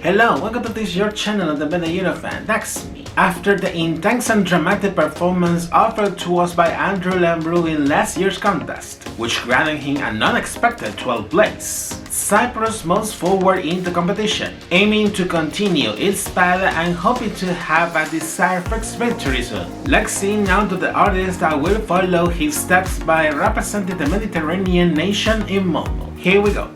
Hello, welcome to this your channel on the Eurofan, that's me. After the intense and dramatic performance offered to us by Andrew Lembrou in last year's contest, which granted him an unexpected 12th place, Cyprus moves forward in the competition, aiming to continue its path and hoping to have a desired first victory soon. Let's see now to the artist that will follow his steps by representing the Mediterranean nation in Momo. Here we go.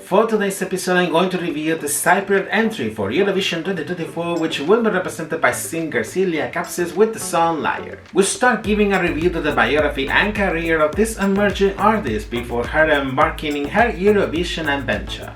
For today's episode, I'm going to review the Cypriot entry for Eurovision 2024, which will be represented by singer Silia Kapsis with the song Liar. We'll start giving a review to the biography and career of this emerging artist before her embarking in her Eurovision adventure.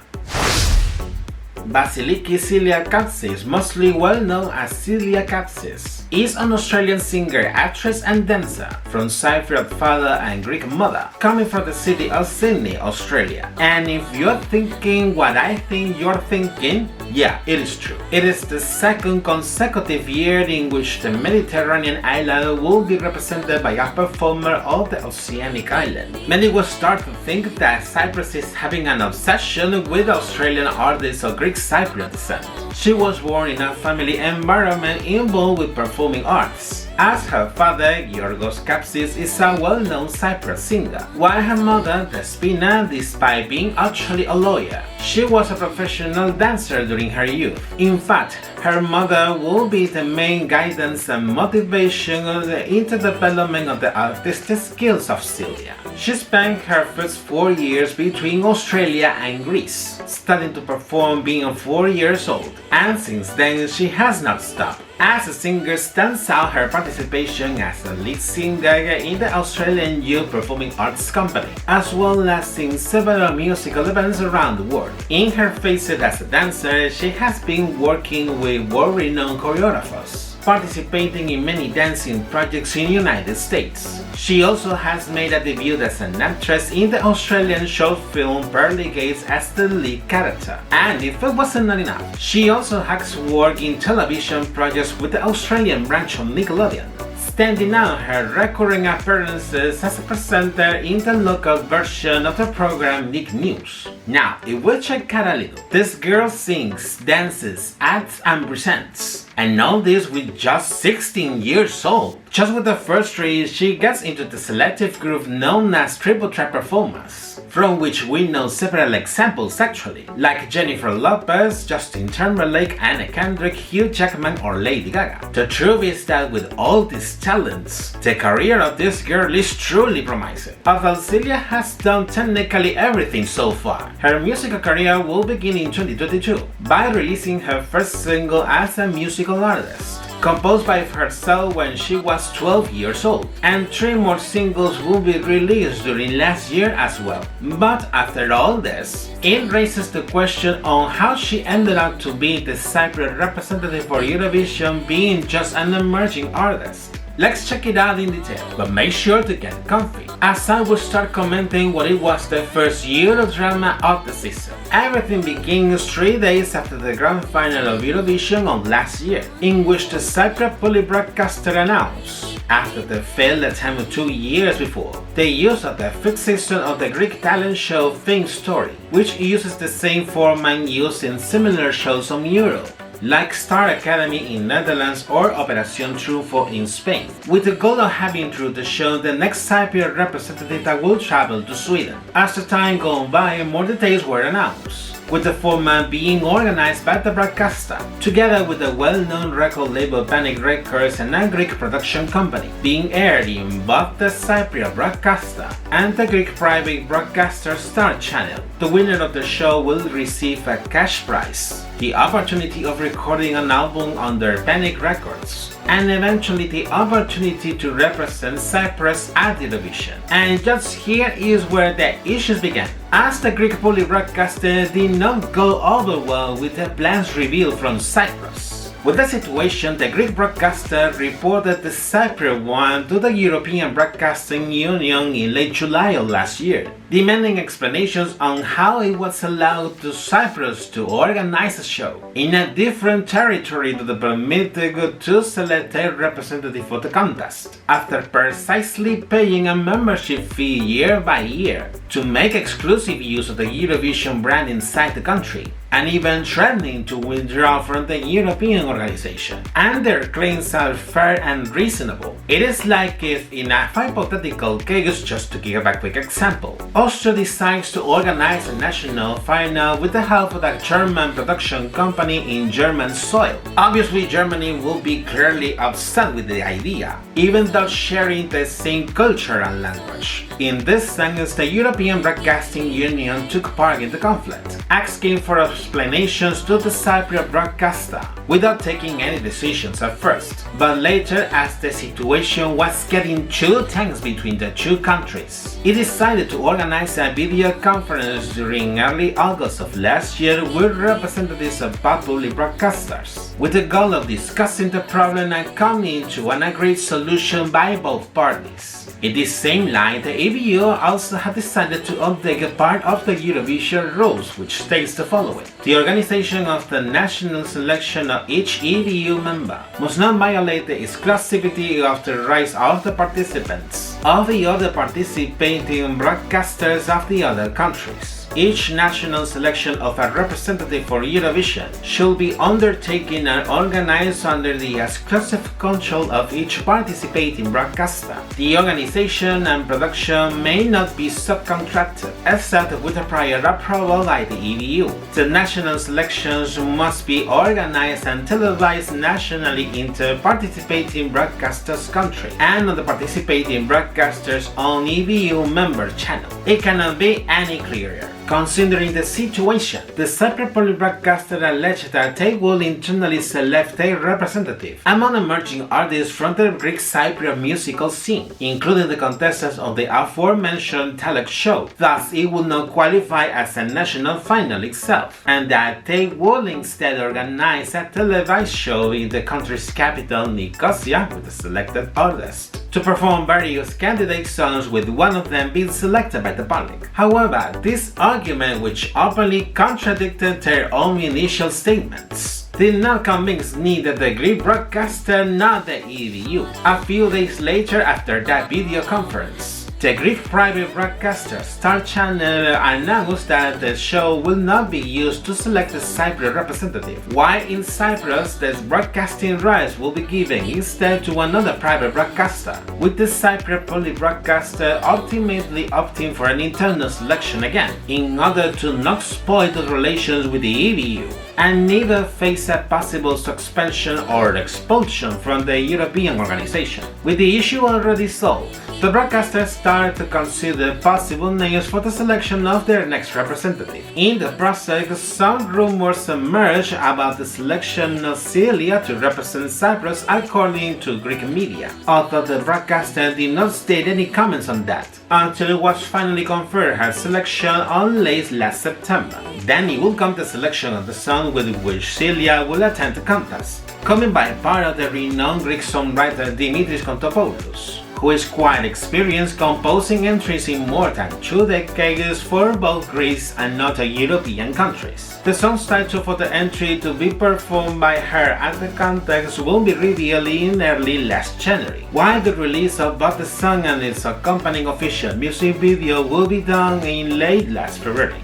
Basiliki Silia Kapsis, mostly well known as Silia Kapsis, is an Australian singer, actress and dancer from Cypriot father and Greek mother, coming from the city of Sydney, Australia. And if you're thinking what I think you're thinking, yeah, it is true. It is the second consecutive year in which the Mediterranean island will be represented by a performer of the Oceanic island. Many will start to think that Cyprus is having an obsession with Australian artists of Greek Cypriot descent. She was born in a family environment involved with performing arts, as her father, Yorgos Kapsis, is a well-known Cypriot singer, while her mother, Despina, despite being actually a lawyer, she was a professional dancer during her youth. In fact, her mother will be the main guidance and motivation in the development of the artistic skills of Silia. She spent her first 4 years between Australia and Greece, starting to perform being 4 years old, and since then she has not stopped. As a singer, stands out her participation as a lead singer in the Australian Youth Performing Arts Company, as well as in several musical events around the world. In her facet as a dancer, she has been working with world-renowned choreographers, participating in many dancing projects in the United States. She also has made a debut as an actress in the Australian short film Prologue as the lead character. And if it wasn't not enough, she also has worked in television projects with the Australian branch of Nickelodeon, standing out her recurring appearances as a presenter in the local version of the program Nick News. Now, if we check out a little, this girl sings, dances, acts and presents. And all this with just 16 years old. Just with the first three, she gets into the selective group known as Triple Threat Performance, from which we know several examples actually, like Jennifer Lopez, Justin Timberlake, Anna Kendrick, Hugh Jackman or Lady Gaga. The truth is that with all these talents, the career of this girl is truly promising. Although Silia has done technically everything so far, her musical career will begin in 2022 by releasing her first single as a musical artist, composed by herself when she was 12 years old, and 3 more singles will be released during last year as well. But after all this, it raises the question on how she ended up to be the Cypriot representative for Eurovision, being just an emerging artist. Let's check it out in detail, but make sure to get comfy, as I will start commenting what it was the first Eurodrama of the season. Everything begins 3 days after the grand final of Eurovision of last year, in which the Cypriot Public broadcaster announced, after the failed attempt 2 years before, the use of the 5th season of the Greek talent show Fame Story, which uses the same format used in similar shows on Europe, like Star Academy in Netherlands or Operación Triunfo in Spain, with the goal of having through the show the next Cypriot representative that will travel to Sweden. As the time gone by, more details were announced, with the format being organized by the broadcaster, together with the well-known record label Panic Records and a Greek production company, being aired in both the Cypriot broadcaster and the Greek private broadcaster Star Channel. The winner of the show will receive a cash prize, the opportunity of recording an album under Panic Records, and eventually the opportunity to represent Cyprus at Eurovision. And just here is where the issues began, as the Greek public broadcaster did not go over well with the plans revealed from Cyprus. With the situation, the Greek broadcaster reported the Cyprus won to the European Broadcasting Union in late July of last year, demanding explanations on how it was allowed to Cyprus to organize a show in a different territory to the permitted to select a representative for the contest, after precisely paying a membership fee year by year to make exclusive use of the Eurovision brand inside the country, and even threatening to withdraw from the European organization. And their claims are fair and reasonable. It is like if, in a hypothetical case, just to give a quick example, Austria decides to organize a national final with the help of a German production company in German soil. Obviously, Germany will be clearly upset with the idea, even though sharing the same culture and language. In this sense, the European Broadcasting Union took part in the conflict, asking for explanations to the Cypriot broadcaster, without taking any decisions at first. But later, as the situation was getting too tense between the two countries, it decided to organize a video conference during early August of last year with representatives of both public broadcasters, with the goal of discussing the problem and coming to an agreed solution by both parties. In this same line, the EBU also had decided to update a part of the Eurovision rules, which states the following: the organization of the national selection of each EBU member must not violate the exclusivity of the rights of the participants of the other participating broadcasters of the other countries. Each national selection of a representative for Eurovision should be undertaken and organized under the exclusive control of each participating broadcaster. The organization and production may not be subcontracted, except with a prior approval by the EBU. The national selections must be organized and televised nationally in the participating broadcaster's country and on the participating broadcaster's own EBU member channel. It cannot be any clearer. Considering the situation, the Cyprus public broadcaster alleged that they will internally select a representative among emerging artists from the Greek Cypriot musical scene, including the contestants of the aforementioned talent show. Thus, it will not qualify as a national final itself, and that they will instead organize a televised show in the country's capital, Nicosia, with the selected artist, to perform various candidate songs, with one of them being selected by the public. However, this argument, which openly contradicted their own initial statements, did not convince neither the Greek broadcaster nor the EBU. A few days later, after that video conference, the Greek private broadcaster Star Channel announced that the show will not be used to select a Cypriot representative, while in Cyprus the broadcasting rights will be given instead to another private broadcaster, with the Cypriot public broadcaster ultimately opting for an internal selection again, in order to not spoil the relations with the EBU, and neither face a possible suspension or expulsion from the European organization. With the issue already solved, the broadcasters started to consider possible names for the selection of their next representative. In the process, some rumors emerged about the selection of Silia to represent Cyprus, according to Greek media, although the broadcaster did not state any comments on that, until it was finally confirmed her selection on late last September. Then it will come the selection of the song with which Silia will attend the contest, coming by part of the renowned Greek songwriter Dimitris Kontopoulos, who is quite experienced composing entries in more than 2 decades for both Greece and other European countries. The song's title for the entry to be performed by her at the contest will be revealed in early last January, while the release of both the song and its accompanying official music video will be done in late last February.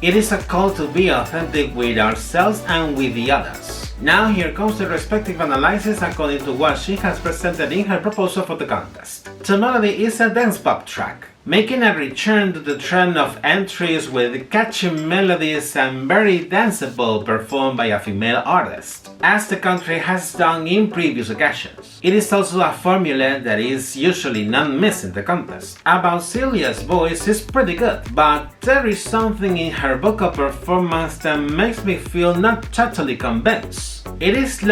It is a call to be authentic with ourselves and with the others. Now here comes the respective analysis according to what she has presented in her proposal for the contest. The melody is a dance pop track, making a return to the trend of entries with catchy melodies and very danceable performed by a female artist, as the country has done in previous occasions. It is also a formula that is usually not missed in the contest. About Celia's voice is pretty good, but there is something in her vocal performance that makes me feel not totally convinced. It is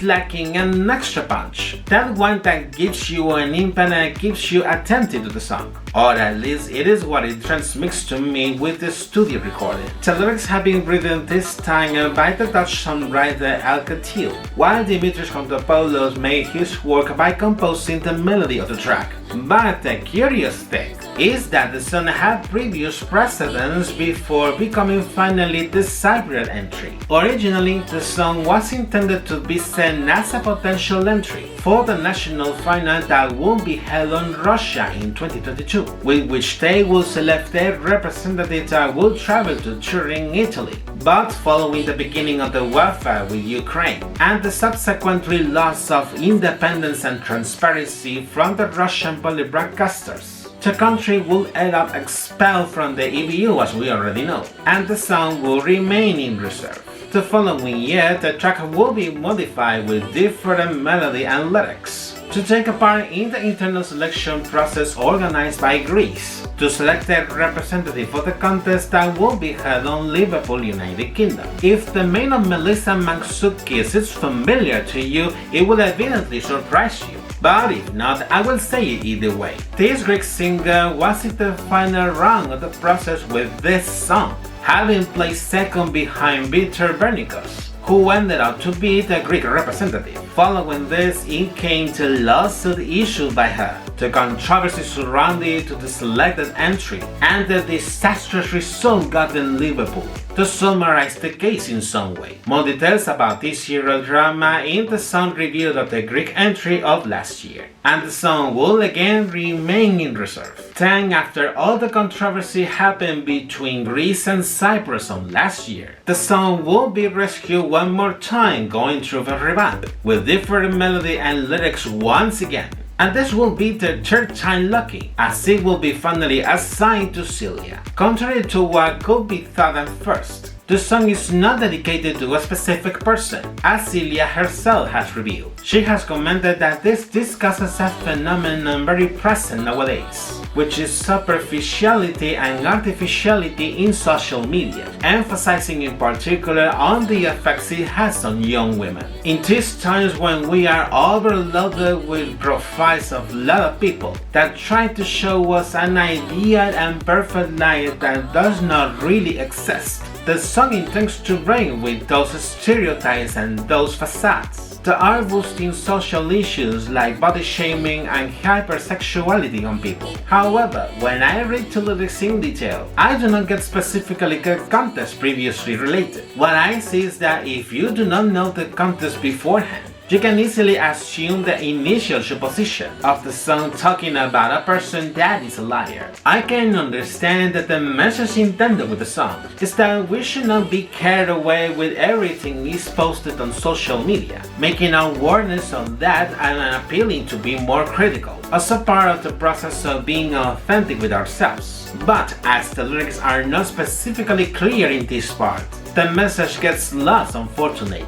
lacking an extra punch, that one that gives you an impact and keeps you attentive to the song. or at least it is what it transmits to me with the studio recording. The lyrics have been written this time by the Dutch songwriter Alcatil, while Dimitris Kontopoulos made his work by composing the melody of the track. But the curious thing is that the song had previous precedents before becoming finally the Cypriot entry. Originally, the song was intended to be sent as a potential entry for the national final that would be held on Russia in 2022, with which they will select their representative that will travel to Turin, Italy. But following the beginning of the warfare with Ukraine and the subsequent loss of independence and transparency from the Russian public broadcasters, the country will end up expelled from the EBU, as we already know, and the song will remain in reserve. The following year, the track will be modified with different melody and lyrics to take part in the internal selection process organized by Greece to select their representative for the contest that will be held on Liverpool, United Kingdom. If the name of Melissa Mantzoukas is familiar to you, it will evidently surprise you. But if not, I will say it either way. This Greek singer was in the final round of the process with this song, having placed second behind Victor Bernikos, who ended up to be the Greek representative. Following this, it came to a lawsuit issued by her, the controversy surrounding the selected entry, and the disastrous result got in Liverpool. To summarize the case in some way, more details about this Euro drama in the song review of the Greek entry of last year. And the song will again remain in reserve. Then, after all the controversy happened between Greece and Cyprus on last year, the song will be rescued one more time, going through a revamp with different melody and lyrics once again. And this will be the third time lucky, as it will be finally assigned to Silia. Contrary to what could be thought at first, the song is not dedicated to a specific person, as Silia herself has revealed. She has commented that this discusses a phenomenon very present nowadays, which is superficiality and artificiality in social media, emphasizing in particular on the effects it has on young women. In these times when we are overloaded with profiles of a lot of people that try to show us an ideal and perfect life that does not really exist, the song intends to break with those stereotypes and those facades that are boosting social issues like body shaming and hypersexuality on people. However, when I read the lyrics in detail, I do not get specifically the contest previously related. What I see is that if you do not know the contest beforehand, you can easily assume the initial supposition of the song talking about a person that is a liar. I can understand that the message intended with the song is that we should not be carried away with everything is posted on social media, making awareness of that and appealing to be more critical as a part of the process of being authentic with ourselves. But as the lyrics are not specifically clear in this part, the message gets lost, unfortunately.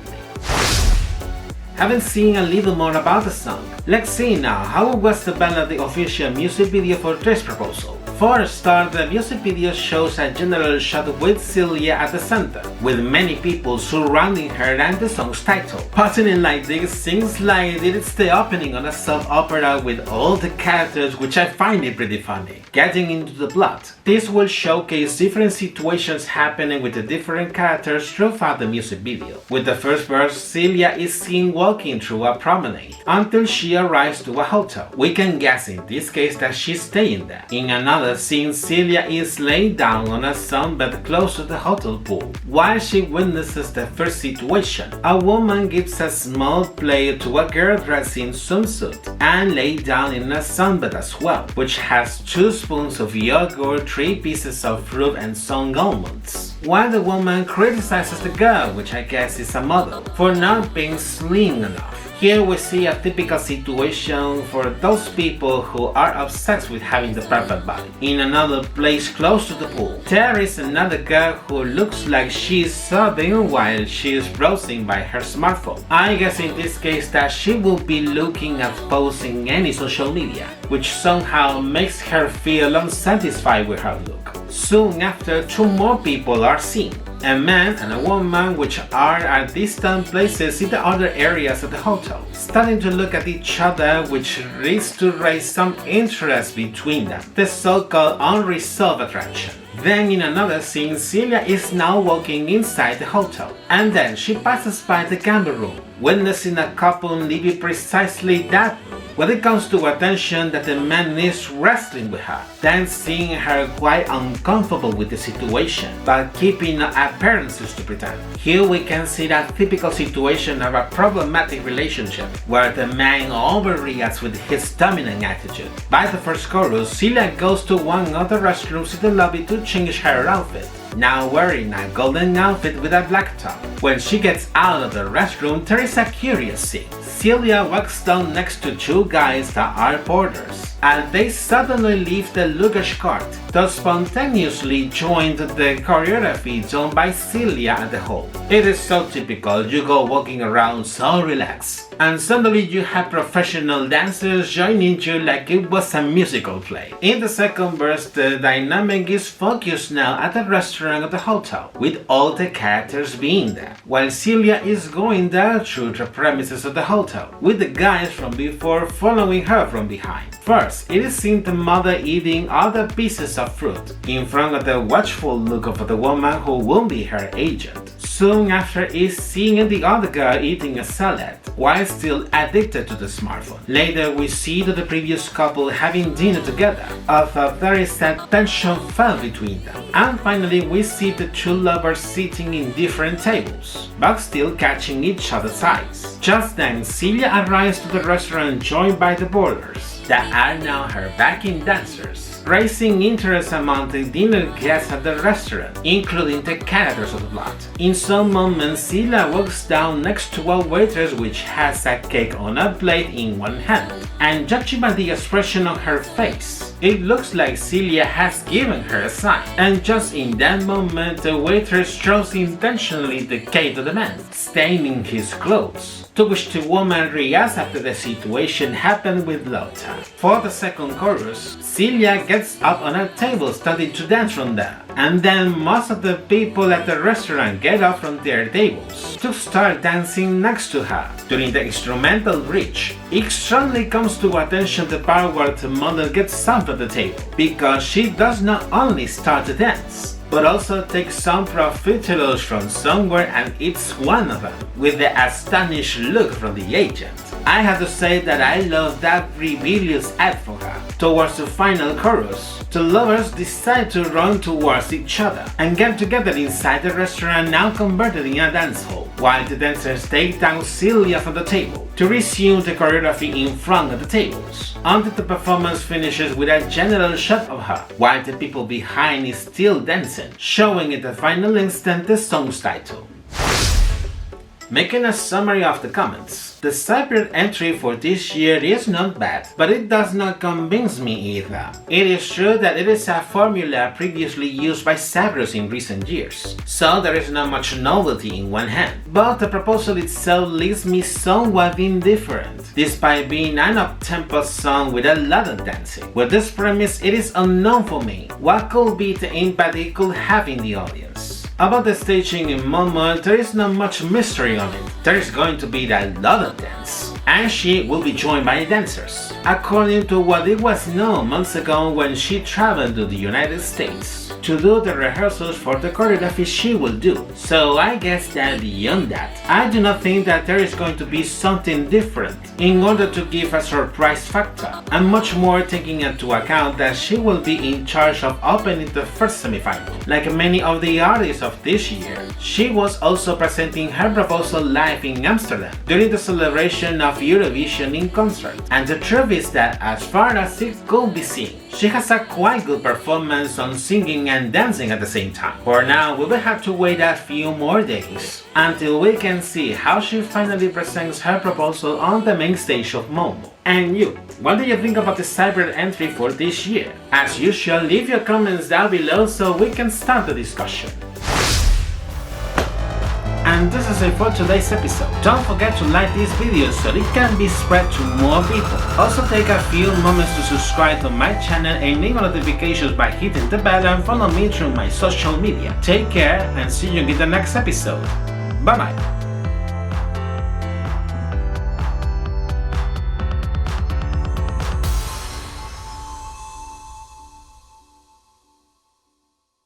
Having seen a little more about the song, let's see now how was developed the official music video for this proposal. For a start, the music video shows a general shot with Silia at the center, with many people surrounding her and the song's title. Putting it like this seems like it's the opening on a soap opera with all the characters, which I find it pretty funny. Getting into the plot, this will showcase different situations happening with the different characters throughout the music video. With the first verse, Silia is seen walking through a promenade until she arrives to a hotel. We can guess in this case that she's staying there. In another scene, Silia is laid down on a sunbed close to the hotel pool. While she witnesses the first situation, a woman gives a small plate to a girl dressed in swimsuit and laid down in a sunbed as well, which has 2 spoons of yogurt, 3 pieces of fruit and some almonds. While the woman criticizes the girl, which I guess is a model, for not being slim enough. Here we see a typical situation for those people who are obsessed with having the perfect body. In another place close to the pool, there is another girl who looks like she is sobbing while she is browsing by her smartphone. I guess in this case that she will be looking at posting any social media, which somehow makes her feel unsatisfied with her look. Soon after, two more people are seen. A man and a woman which are at distant places in the other areas of the hotel, starting to look at each other, which leads to raise some interest between them, the so-called unresolved attraction. Then in another scene, Celia is now walking inside the hotel, and then she passes by the gambling room, witnessing a couple leaving precisely that room, when it comes to attention that the man is wrestling with her, then seeing her quite uncomfortable with the situation, but keeping appearances to pretend. Here we can see that typical situation of a problematic relationship, where the man overreacts with his dominant attitude. By the first chorus, Celia goes to one of the restrooms in the lobby to change her outfit, now wearing a golden outfit with a black top. When she gets out of the restroom, there is a curious scene. Celia walks down next to two guys that are boarders, and they suddenly leave the luggage cart, thus spontaneously joined the choreography done by Celia at the hall. It is so typical, you go walking around so relaxed, and suddenly you have professional dancers joining you like it was a musical play. In the second verse, the dynamic is focused now at the restaurant of the hotel, with all the characters being there, while Celia is going there through the premises of the hotel, with the guys from before following her from behind. First, it is seen the mother eating other pieces of fruit, in front of the watchful look of the woman who will be her agent. Soon after is seeing the other girl eating a salad, while still addicted to the smartphone. Later we see that the previous couple having dinner together, although there is a tension felt between them. And finally we see the two lovers sitting in different tables, but still catching each other's eyes. Just then Celia arrives to the restaurant joined by the boarders, that are now her backing dancers, raising interest among the dinner guests at the restaurant, including the characters of the plot. In some moments, Celia walks down next to a waitress which has a cake on a plate in one hand, and judging by the expression on her face, it looks like Celia has given her a sign, and just in that moment the waitress throws intentionally the cake to the man, staining his clothes. To which the woman reacts after the situation happened with laughter. For the second chorus, Celia gets up on a table starting to dance from there, and then most of the people at the restaurant get up from their tables to start dancing next to her. During the instrumental bridge, it suddenly comes to attention the part where the model gets up at the table, because she does not only start to dance, but also takes some profiteroles from somewhere and eats one of them, with the astonished look from the agent. I have to say that I love that rebellious act for her. Towards the final chorus, the lovers decide to run towards each other and get together inside the restaurant now converted in a dance hall, while the dancers take down Celia from the table to resume the choreography in front of the tables, until the performance finishes with a general shot of her, while the people behind is still dancing, showing at the final instant the song's title. Making a summary of the comments, the Cyprus entry for this year is not bad, but it does not convince me either. It is true that it is a formula previously used by Cyprus in recent years, so there is not much novelty in one hand, but the proposal itself leaves me somewhat indifferent, despite being an up-tempo song with a lot of dancing. With this premise, it is unknown for me what could be the impact it could have in the audience. About the staging in Momo, there is not much mystery on it. There is going to be a lot of dance, and she will be joined by dancers, according to what it was known months ago when she traveled to the United States to do the rehearsals for the choreography she will do. So I guess that beyond that, I do not think that there is going to be something different in order to give a surprise factor, and much more taking into account that she will be in charge of opening the first semi-final. Like many of the artists of this year, she was also presenting her proposal live in Amsterdam during the celebration of Eurovision in concert, and the truth is that as far as it could be seen, she has a quite good performance on singing and dancing at the same time. For now, we will have to wait a few more days until we can see how she finally presents her proposal on the main stage of Momo. And you, what do you think about the Cyprus entry for this year? As usual, leave your comments down below so we can start the discussion. And And this is it for today's episode. Don't forget to like this video so it can be spread to more people. Also take a few moments to subscribe to my channel and enable notifications by hitting the bell and follow me through my social media. Take care and see you in the next episode. Bye bye.